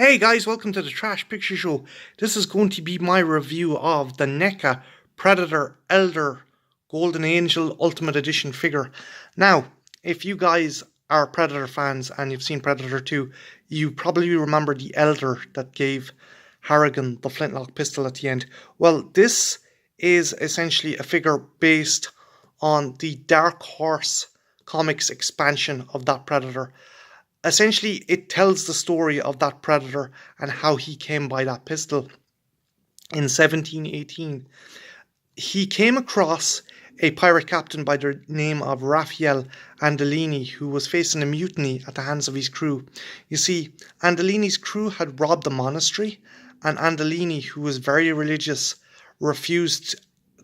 Hey guys, welcome to the Trash Picture Show. This is going to be my review of the NECA Predator Elder Golden Angel Ultimate Edition figure. Now, if you guys are Predator fans and you've seen Predator 2, you probably remember the Elder that gave Harrigan the flintlock pistol at the end. Well, this is essentially a figure based on the Dark Horse Comics expansion of that Predator. Essentially, it tells the story of that Predator and how he came by that pistol. In 1718, he came across a pirate captain by the name of Raphael Andolini, who was facing a mutiny at the hands of his crew. You see, Andolini's crew had robbed the monastery, and Andolini, who was very religious, refused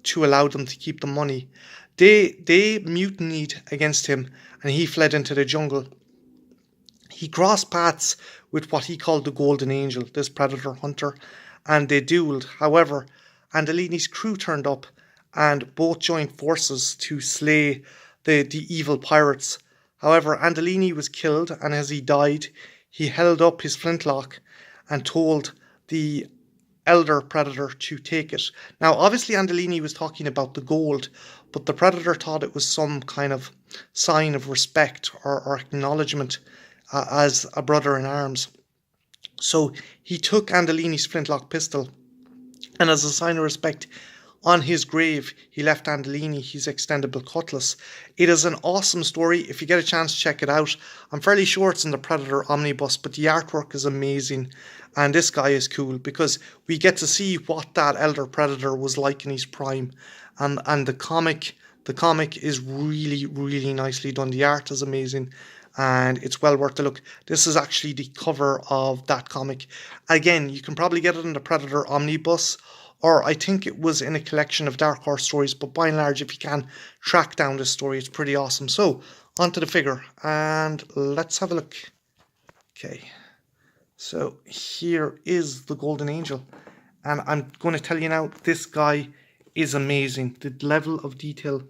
to allow them to keep the money. They mutinied against him, and he fled into the jungle. He crossed paths with what he called the Golden Angel, this predator hunter, and they duelled. However, Andolini's crew turned up and both joined forces to slay the evil pirates. However, Andolini was killed, and as he died, he held up his flintlock and told the elder predator to take it. Now, obviously, Andolini was talking about the gold, but the predator thought it was some kind of sign of respect or acknowledgement as a brother in arms. So he took Andolini's flintlock pistol, and as a sign of respect, on his grave he left Andolini his extendable cutlass. It is an awesome story. If you get a chance, check it out. I'm fairly sure it's in the Predator Omnibus, but the artwork is amazing, and this guy is cool because we get to see what that elder predator was like in his prime, and the comic is really nicely done. The art is amazing, and it's well worth a look. This is actually the cover of that comic. Again, you can probably get it in the Predator Omnibus, or I think it was in a collection of Dark Horse stories, but by and large, if you can track down this story, it's pretty awesome. So, onto the figure, and let's have a look. Okay, so here is the Golden Angel, and I'm going to tell you now, this guy is amazing. The level of detail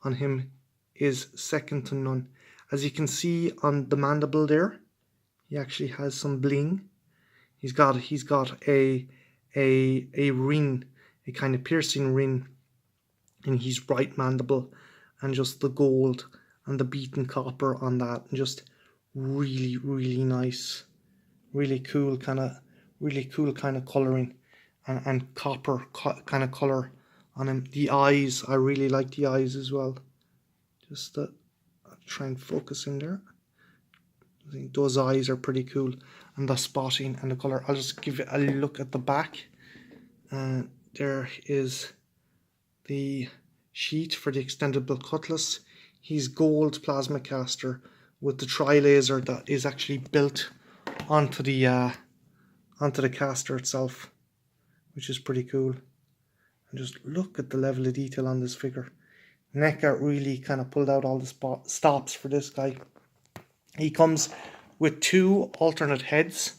on him is second to none. As you can see on the mandible there, he actually has some bling. He's got a ring, a kind of piercing ring in his right mandible, and just the gold and the beaten copper on that, and just really nice, really cool kind of coloring and copper kind of color on him. The eyes, I really like the eyes as well. Just I'll try and focus in there. I think those eyes are pretty cool, and the spotting and the color. I'll just give it a look at the back. There is the sheet for the extendable cutlass. He's gold plasma caster with the tri-laser that is actually built onto the caster itself, which is pretty cool. And just look at the level of detail on this figure. NECA really kind of pulled out all the stops for this guy. He comes with two alternate heads,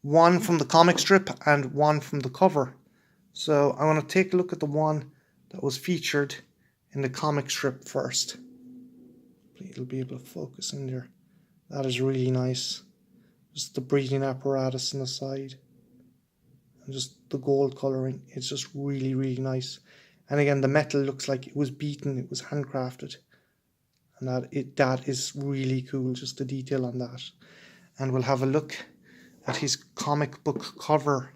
one from the comic strip and one from the cover. So I want to take a look at the one that was featured in the comic strip first. It'll be able to focus in there. That is really nice. Just the breathing apparatus on the side, and just the gold coloring. It's just really nice. And again, the metal looks like it was beaten, it was handcrafted. And that is really cool, just the detail on that. And we'll have a look at his comic book cover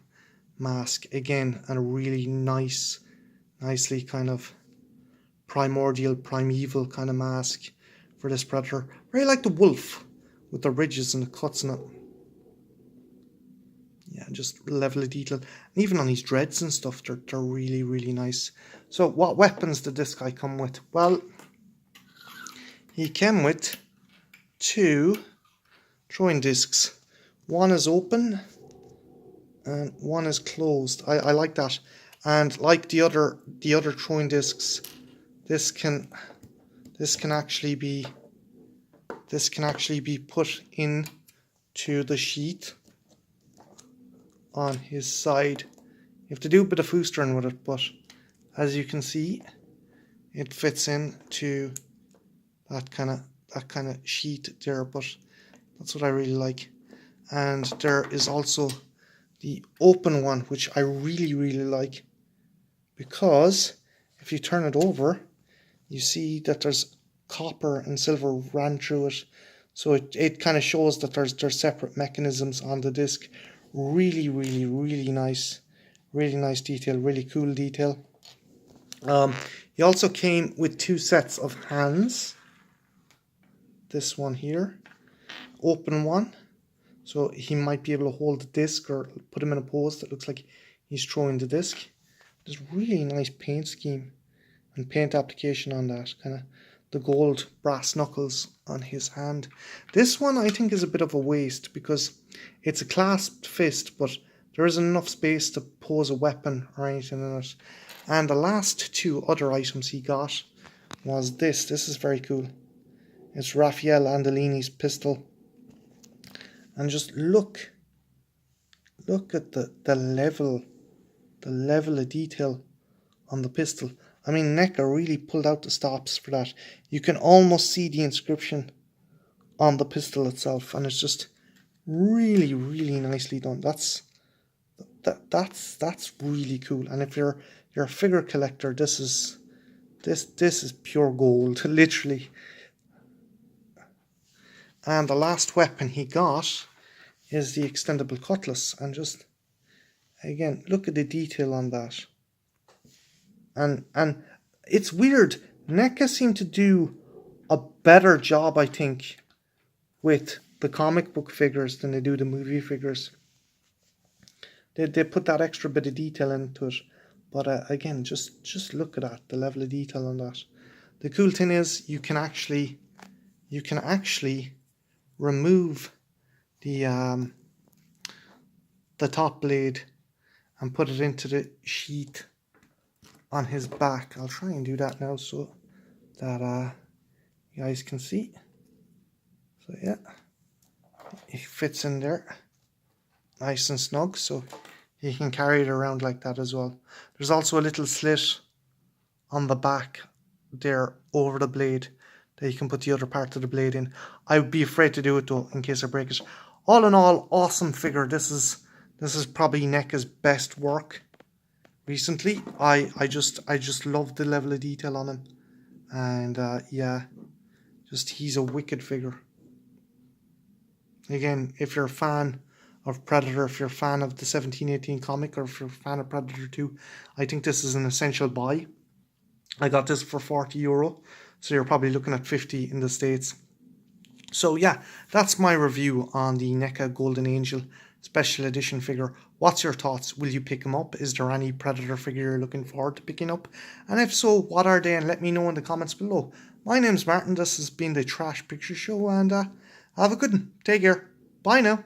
mask again, and a really nicely kind of primordial, primeval kind of mask for this predator. Very like the wolf with the ridges and the cuts in it. Yeah, just level of detail. And even on his dreads and stuff, they're really nice. So what weapons did this guy come with? Well, he came with two throwing discs. One is open and one is closed. I like that. And like the other throwing discs, this can actually be put into the sheath on his side. You have to do a bit of foostering with it, but as you can see, it fits into that kind of sheet there. But that's what I really like. And there is also the open one, which I really, really like, because if you turn it over, you see that there's copper and silver ran through it. So it kind of shows that there's separate mechanisms on the disc. Really, really, really nice. Really nice detail, really cool detail. He also came with 2 sets of hands. This one here, open one. So he might be able to hold the disc or put him in a pose that looks like he's throwing the disc. There's really nice paint scheme and paint application on that. Kind of the gold brass knuckles on his hand. This one I think is a bit of a waste because it's a clasped fist, but there isn't enough space to pose a weapon or anything in it. And the last 2 other items he got was this. This is very cool. It's Raphael Andolini's pistol. And just look at the level of detail on the pistol. I mean, NECA really pulled out the stops for that. You can almost see the inscription on the pistol itself, and it's just really, really nicely done. That's really cool. And if you're a figure collector, this is pure gold, literally. And the last weapon he got is the extendable cutlass, and just again look at the detail on that. And it's weird, NECA seem to do a better job, I think, with the comic book figures than they do the movie figures. They put that extra bit of detail into it, but again, just look at that, the level of detail on that. The cool thing is you can actually remove the top blade and put it into the sheath on his back. I'll try and do that now so that you guys can see. So yeah, it fits in there nice and snug, so you can carry it around like that as well. There's also a little slit on the back there over the blade that you can put the other part of the blade in. I would be afraid to do it though in case I break it. All in all, awesome figure. This is probably NECA's best work recently. I just love the level of detail on him, and yeah, just he's a wicked figure. Again, if you're a fan of Predator, if you're a fan of the 1718 comic, or if you're a fan of Predator 2, I think this is an essential buy. I got this for €40, so you're probably looking at 50 in the States. So yeah, that's my review on the NECA Golden Angel Special Edition figure. What's your thoughts? Will you pick them up? Is there any Predator figure you're looking forward to picking up? And if so, what are they? And let me know in the comments below. My name's Martin, this has been the Trash Picture Show, and have a good one. Take care. Bye now.